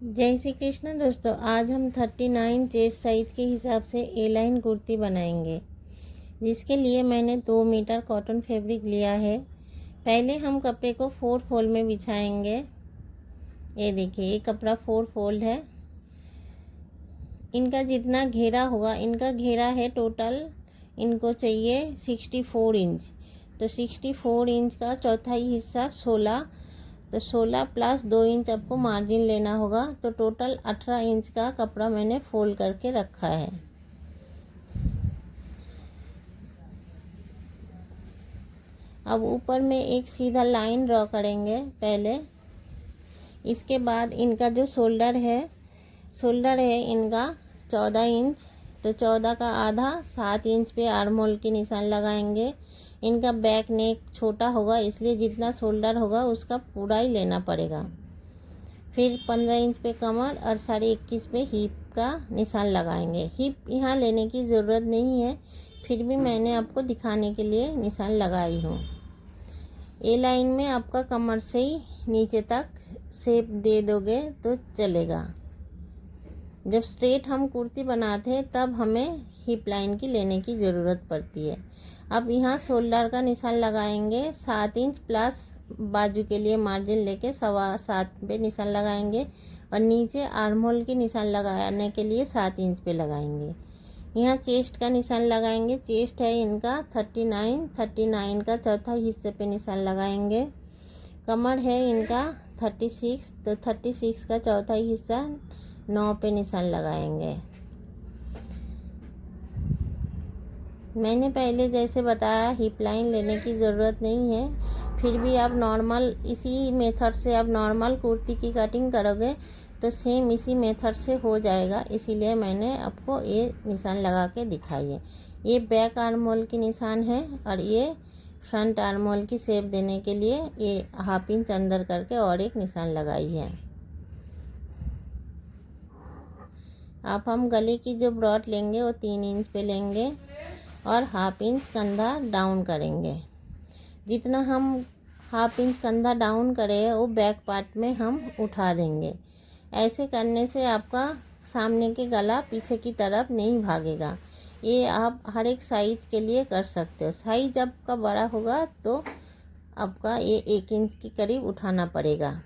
जय श्री कृष्ण दोस्तों। आज हम 39 चेस्ट साइज़ के हिसाब से ए लाइन कुर्ती बनाएंगे, जिसके लिए मैंने 2 मीटर कॉटन फैब्रिक लिया है। पहले हम कपड़े को 4 फोल्ड में बिछाएंगे। ये देखिए, ये कपड़ा 4 फोल्ड है। इनका जितना घेरा होगा, इनका घेरा है टोटल, इनको चाहिए 64 इंच। तो 64 इंच का चौथाई हिस्सा 16, तो 16 प्लस 2 इंच आपको मार्जिन लेना होगा। तो टोटल 18 इंच का कपड़ा मैंने फोल्ड करके रखा है। अब ऊपर में एक सीधा लाइन ड्रॉ करेंगे पहले। इसके बाद इनका जो शोल्डर है इनका 14 इंच। तो 14 का आधा 7 इंच पे आर्म होल के निशान लगाएंगे। इनका बैक नेक छोटा होगा, इसलिए जितना शोल्डर होगा उसका पूरा ही लेना पड़ेगा। फिर 15 इंच पे कमर और 21.5 पे हिप का निशान लगाएंगे। हिप यहाँ लेने की ज़रूरत नहीं है, फिर भी मैंने आपको दिखाने के लिए निशान लगाई हूँ। ए लाइन में आपका कमर से ही नीचे तक शेप दे दोगे तो चलेगा। जब स्ट्रेट हम कुर्ती बनाते हैं तब हमें हिप लाइन की लेने की ज़रूरत पड़ती है। अब यहाँ शोल्डर का निशान लगाएंगे 7 इंच प्लस बाजू के लिए मार्जिन लेके 7.25 पे निशान लगाएंगे, और नीचे आर्म होल की निशान लगाने के लिए 7 इंच पे लगाएंगे। यहाँ चेस्ट का निशान लगाएंगे। चेस्ट है इनका 39 का चौथा हिस्से पे निशान लगाएंगे। कमर है इनका 36, तो 36 का चौथा हिस्सा 9 पे निशान लगाएंगे। मैंने पहले जैसे बताया, हिप लाइन लेने की ज़रूरत नहीं है, फिर भी आप नॉर्मल इसी मेथड से आप नॉर्मल कुर्ती की कटिंग करोगे तो सेम इसी मेथड से हो जाएगा। इसीलिए मैंने आपको ये निशान लगा के दिखाई है। ये बैक आर्म होल की निशान है, और ये फ्रंट आर्म होल की शेप देने के लिए ये हाफ इंच अंदर करके और एक निशान लगाई है। अब हम गले की जो ब्रॉड लेंगे वो 3 इंच पे लेंगे और हाफ इंच कंधा डाउन करेंगे। जितना हम हाफ इंच कंधा डाउन करें वो बैक पार्ट में हम उठा देंगे। ऐसे करने से आपका सामने के गला पीछे की तरफ नहीं भागेगा। ये आप हर एक साइज के लिए कर सकते हो। साइज आपका बड़ा होगा तो आपका ये 1 इंच के करीब उठाना पड़ेगा।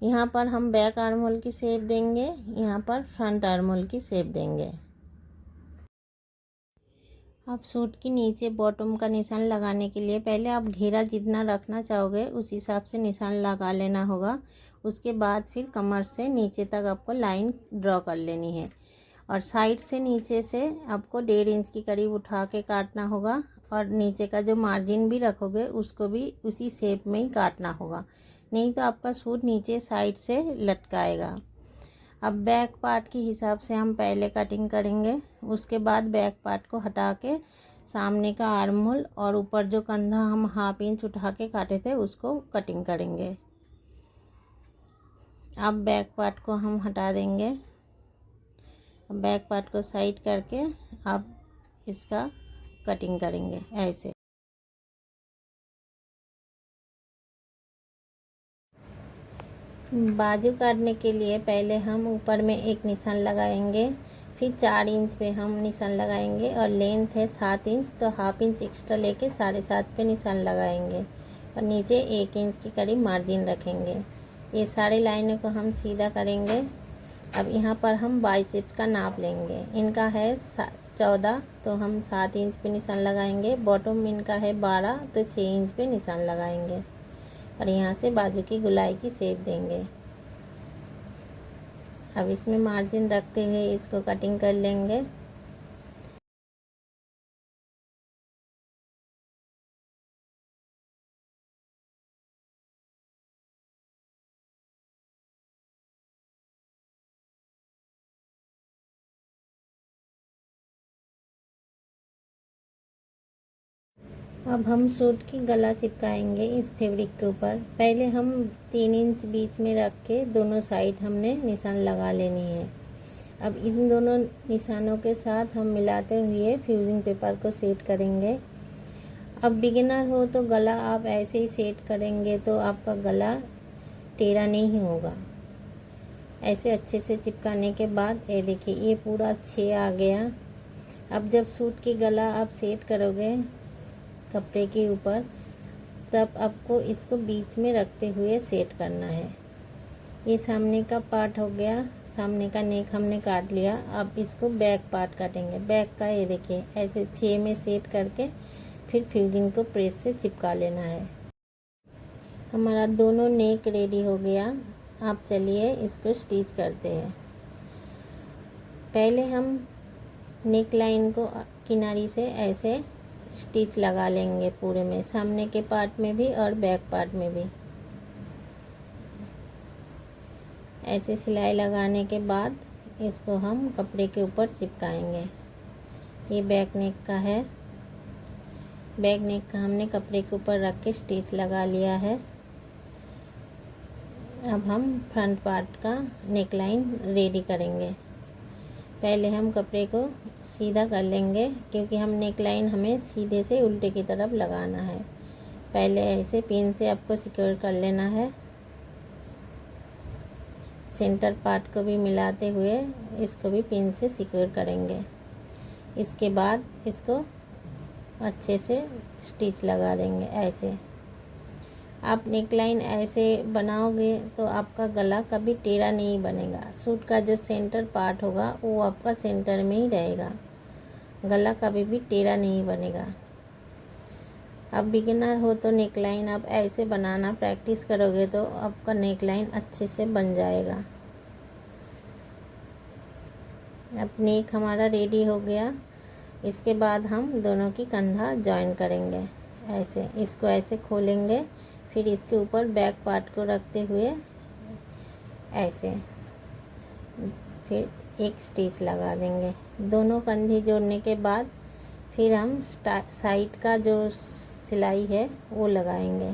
यहाँ पर हम बैक आर्म होल की शेप देंगे, यहाँ पर फ्रंट आर्म होल की शेप देंगे। आप सूट के नीचे बॉटम का निशान लगाने के लिए पहले आप घेरा जितना रखना चाहोगे उस हिसाब से निशान लगा लेना होगा। उसके बाद फिर कमर से नीचे तक आपको लाइन ड्रॉ कर लेनी है, और साइड से नीचे से आपको 1.5 इंच की करीब उठा के काटना होगा, और नीचे का जो मार्जिन भी रखोगे उसको भी उसी शेप में ही काटना होगा, नहीं तो आपका सूट नीचे साइड से लटकाएगा। अब बैक पार्ट के हिसाब से हम पहले कटिंग करेंगे। उसके बाद बैक पार्ट को हटा के सामने का आर्म होल और ऊपर जो कंधा हम हाफ इंच उठा के काटे थे उसको कटिंग करेंगे। अब बैक पार्ट को हम हटा देंगे। बैक पार्ट को साइड करके अब इसका कटिंग करेंगे ऐसे। बाजू काटने के लिए पहले हम ऊपर में एक निशान लगाएंगे, फिर 4 इंच पे हम निशान लगाएंगे, और लेंथ है 7 इंच, तो हाफ इंच एक्स्ट्रा लेके 7.5 पे निशान लगाएंगे, और नीचे 1 इंच की करीब मार्जिन रखेंगे। ये सारी लाइनों को हम सीधा करेंगे। अब यहाँ पर हम बाइसेप्स का नाप लेंगे। इनका है 14, तो हम 7 इंच पे निशान लगाएंगे। बॉटम इनका है 12, तो 6 इंच पे निशान लगाएंगे, और यहाँ से बाजू की गुलाई की शेप देंगे। अब इसमें मार्जिन रखते हुए इसको कटिंग कर लेंगे। अब हम सूट की गला चिपकाएंगे इस फैब्रिक के ऊपर। पहले हम 3 इंच बीच में रख के दोनों साइड हमने निशान लगा लेनी है। अब इन दोनों निशानों के साथ हम मिलाते हुए फ्यूजिंग पेपर को सेट करेंगे। अब बिगिनर हो तो गला आप ऐसे ही सेट करेंगे तो आपका गला टेढ़ा नहीं होगा। ऐसे अच्छे से चिपकाने के बाद ये देखिए ये पूरा 6 आ गया। अब जब सूट की गला आप सेट करोगे कपड़े के ऊपर, तब आपको इसको बीच में रखते हुए सेट करना है। ये सामने का पार्ट हो गया, सामने का नेक हमने काट लिया। अब इसको बैक पार्ट काटेंगे। बैक का ये देखिए ऐसे 6 में सेट करके फिर फ्यूजिंग को प्रेस से चिपका लेना है। हमारा दोनों नेक रेडी हो गया। आप चलिए इसको स्टिच करते हैं। पहले हम नेक लाइन को किनारी से ऐसे स्टिच लगा लेंगे पूरे में, सामने के पार्ट में भी और बैक पार्ट में भी। ऐसे सिलाई लगाने के बाद इसको हम कपड़े के ऊपर चिपकाएंगे। ये बैक नेक का है। बैक नेक का हमने कपड़े के ऊपर रख के स्टिच लगा लिया है। अब हम फ्रंट पार्ट का नेक लाइन रेडी करेंगे। पहले हम कपड़े को सीधा कर लेंगे, क्योंकि हम नेक लाइन हमें सीधे से उल्टे की तरफ लगाना है। पहले ऐसे पिन से आपको सिक्योर कर लेना है। सेंटर पार्ट को भी मिलाते हुए इसको भी पिन से सिक्योर करेंगे। इसके बाद इसको अच्छे से स्टिच लगा देंगे। ऐसे आप नेक लाइन ऐसे बनाओगे तो आपका गला कभी टेढ़ा नहीं बनेगा। सूट का जो सेंटर पार्ट होगा वो आपका सेंटर में ही रहेगा, गला कभी भी टेढ़ा नहीं बनेगा। अब बिगिनर हो तो नेक लाइन आप ऐसे बनाना प्रैक्टिस करोगे तो आपका नेक लाइन अच्छे से बन जाएगा। अब नेक हमारा रेडी हो गया। इसके बाद हम दोनों की कंधा जॉइन करेंगे। ऐसे इसको ऐसे खोलेंगे, फिर इसके ऊपर बैक पार्ट को रखते हुए ऐसे फिर एक स्टिच लगा देंगे। दोनों कंधी जोड़ने के बाद फिर हम साइड का जो सिलाई है वो लगाएंगे।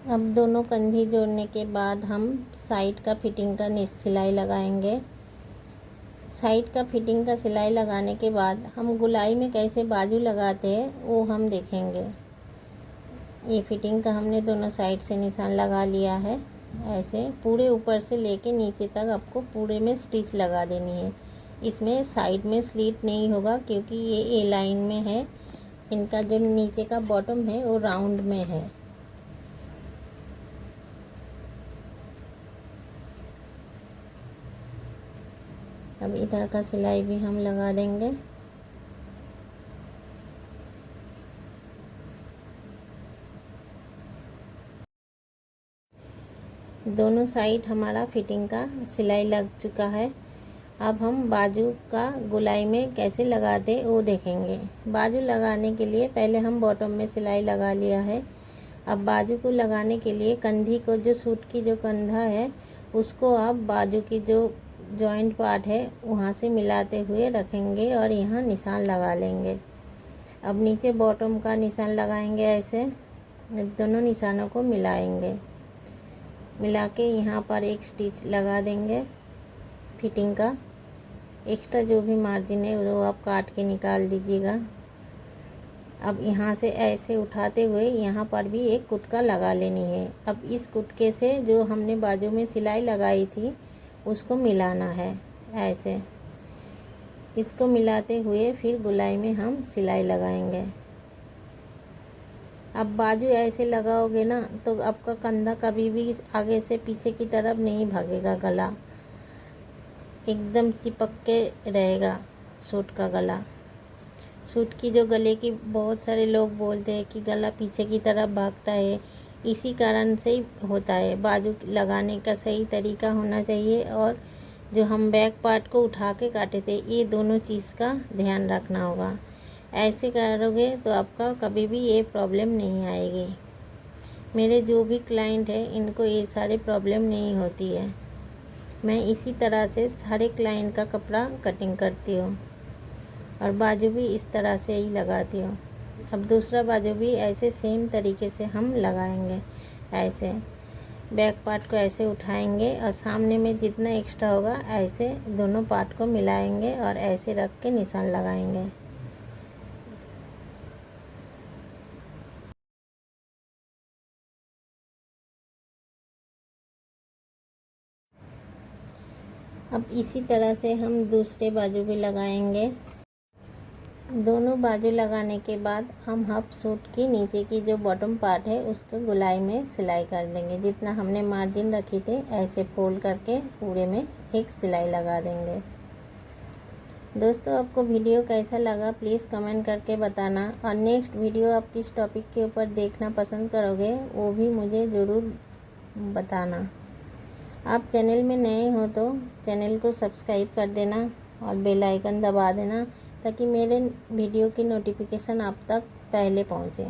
अब दोनों कंधी जोड़ने के बाद हम साइड का फिटिंग का सिलाई लगाएंगे। साइड का फिटिंग का सिलाई लगाने के बाद हम गुलाई में कैसे बाजू लगाते हैं वो हम देखेंगे। ये फिटिंग का हमने दोनों साइड से निशान लगा लिया है। ऐसे पूरे ऊपर से लेके नीचे तक आपको पूरे में स्टिच लगा देनी है। इसमें साइड में स्लिट नहीं होगा, क्योंकि ये ए लाइन में है। इनका जो नीचे का बॉटम है वो राउंड में है। अब इधर का सिलाई भी हम लगा देंगे। दोनों साइड हमारा फिटिंग का सिलाई लग चुका है। अब हम बाजू का गुलाई में कैसे लगाते वो देखेंगे। बाजू लगाने के लिए पहले हम बॉटम में सिलाई लगा लिया है। अब बाजू को लगाने के लिए कंधी को, जो सूट की जो कंधा है उसको आप बाजू की जो जॉइंट पार्ट है वहाँ से मिलाते हुए रखेंगे और यहाँ निशान लगा लेंगे। अब नीचे बॉटम का निशान लगाएंगे। ऐसे दोनों निशानों को मिलाएंगे। मिला के यहाँ पर एक स्टिच लगा देंगे फिटिंग का। एक्स्ट्रा जो भी मार्जिन है वो आप काट के निकाल दीजिएगा। अब यहाँ से ऐसे उठाते हुए यहाँ पर भी एक कुटका लगा लेनी है। अब इस कुटके से जो हमने बाजू में सिलाई लगाई थी उसको मिलाना है। ऐसे इसको मिलाते हुए फिर गुलाई में हम सिलाई लगाएंगे। अब बाजू ऐसे लगाओगे ना तो आपका कंधा कभी भी आगे से पीछे की तरफ नहीं भागेगा, गला एकदम चिपक के रहेगा सूट का गला। सूट की जो गले की बहुत सारे लोग बोलते हैं कि गला पीछे की तरफ भागता है, इसी कारण से ही होता है। बाजू लगाने का सही तरीका होना चाहिए और जो हम बैक पार्ट को उठा के काटे थे ये दोनों चीज़ का ध्यान रखना होगा। ऐसे करोगे तो आपका कभी भी ये प्रॉब्लम नहीं आएगी। मेरे जो भी क्लाइंट है इनको ये सारे प्रॉब्लम नहीं होती है। मैं इसी तरह से सारे क्लाइंट का कपड़ा कटिंग करती हूँ और बाजू भी इस तरह से ही लगाती हूँ। अब दूसरा बाजू भी ऐसे सेम तरीके से हम लगाएंगे। ऐसे बैक पार्ट को ऐसे उठाएंगे और सामने में जितना एक्स्ट्रा होगा ऐसे दोनों पार्ट को मिलाएंगे और ऐसे रख के निशान लगाएंगे। अब इसी तरह से हम दूसरे बाजू भी लगाएंगे। दोनों बाजू लगाने के बाद हम हाफ सूट की नीचे की जो बॉटम पार्ट है उसको गोलाई में सिलाई कर देंगे। जितना हमने मार्जिन रखी थी ऐसे फोल्ड करके पूरे में एक सिलाई लगा देंगे। दोस्तों, आपको वीडियो कैसा लगा प्लीज़ कमेंट करके बताना, और नेक्स्ट वीडियो आप किस टॉपिक के ऊपर देखना पसंद करोगे वो भी मुझे ज़रूर बताना। आप चैनल में नए हो तो चैनल को सब्सक्राइब कर देना और बेल आइकन दबा देना ताकि मेरे वीडियो की नोटिफिकेशन आप तक पहले पहुंचे।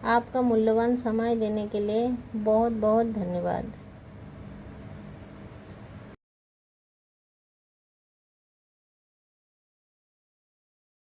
आपका मूल्यवान समय देने के लिए बहुत बहुत धन्यवाद।